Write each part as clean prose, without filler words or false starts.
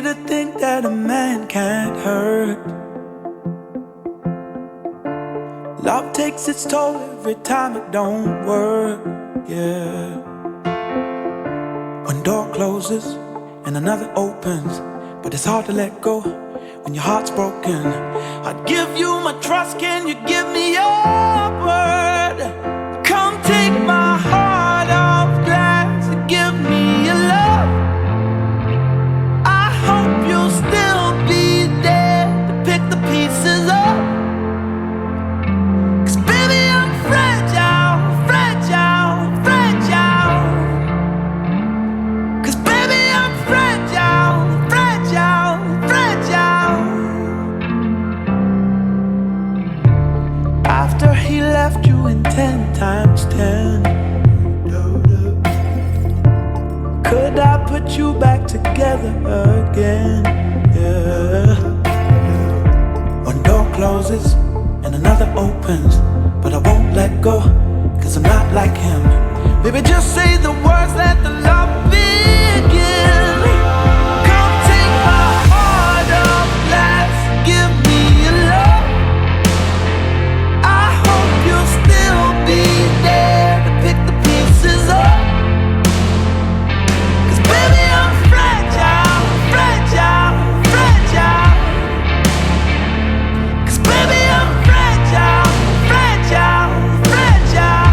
to think that a man can't hurt. Love takes its toll every time it don't work, yeah. One door closes and another opens, but it's hard to let go when your heart's broken. I'd give you my trust, can you give me your word? Come take my heart off glass and give me your love. I hope you'll still be there to pick the pieces up. 'Cause baby, I'm fragile, fragile, fragile. 'Cause baby, I'm fragile, fragile, fragile. After he left you in 10 times 10, could I put you back together again? Yeah. One door closes and another opens, but I won't let go, 'cause I'm not like him. Baby, just say the words, let the love begin. Come take my heart off glass, give me your love. I hope you'll still be there to pick the pieces up. 'Cause baby, I'm fragile, fragile, fragile. 'Cause baby, I'm fragile, fragile, fragile.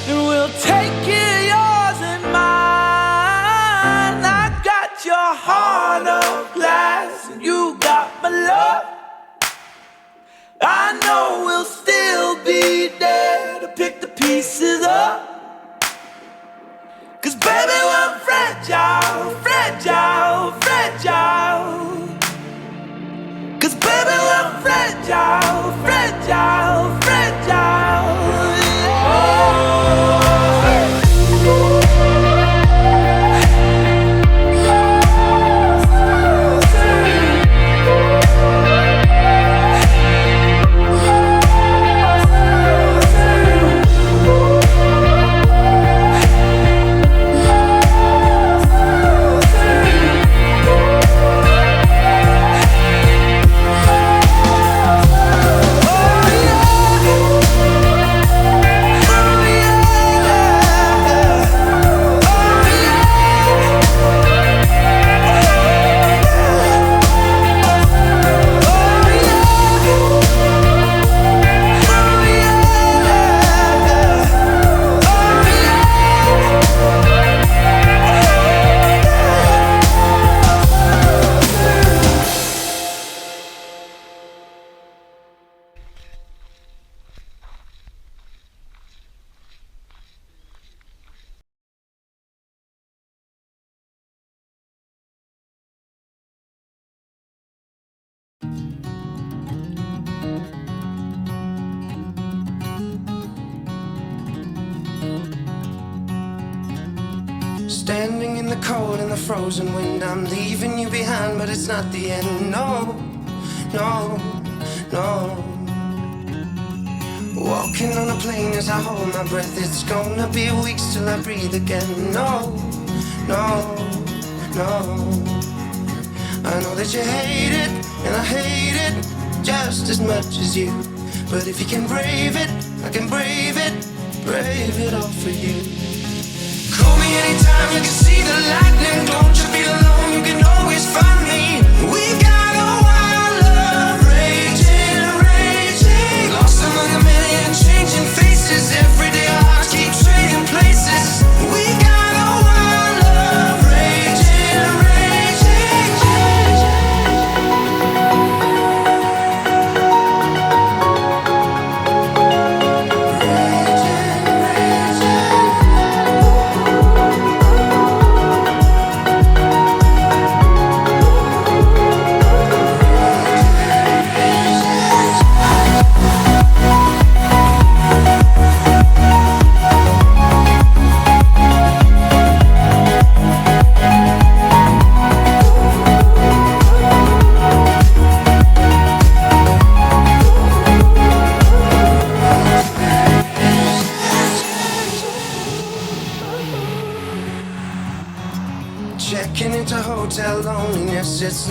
And we'll take it, yours and mine. I got your heart of glass and you got my love. I know we'll still be there to pick the pieces up. 'Cause baby, we're fragile, fragile, fragile. 'Cause baby, we're fragile, fragile, fragile. Standing in the cold and the frozen wind, I'm leaving you behind, but it's not the end. No, no, no. Walking on a plane as I hold my breath, it's gonna be weeks till I breathe again. No, no, no. I know that you hate it, and I hate it just as much as you. But if you can brave it, I can brave it all for you. Call me anytime, you can see the lightning. Don't you feel alone, you can always find me. We got a wild love raging, raging. Lost among a million changing faces. Every day our hearts keep trading places. We got a wild love raging, raging, raging.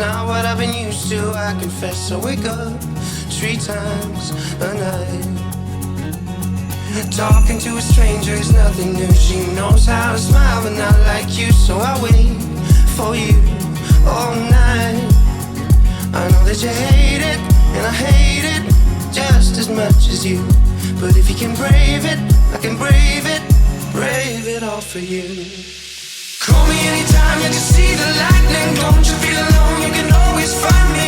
not what I've been used to, I confess. I wake up 3 times a night. Talking to a stranger is nothing new. She knows how to smile but not like you. So I wait for you all night. I know that you hate it, and I hate it just as much as you. But if you can brave it, I can brave it all for you. Call me anytime you can see the lightning. Don't you feel alone, you can always find me.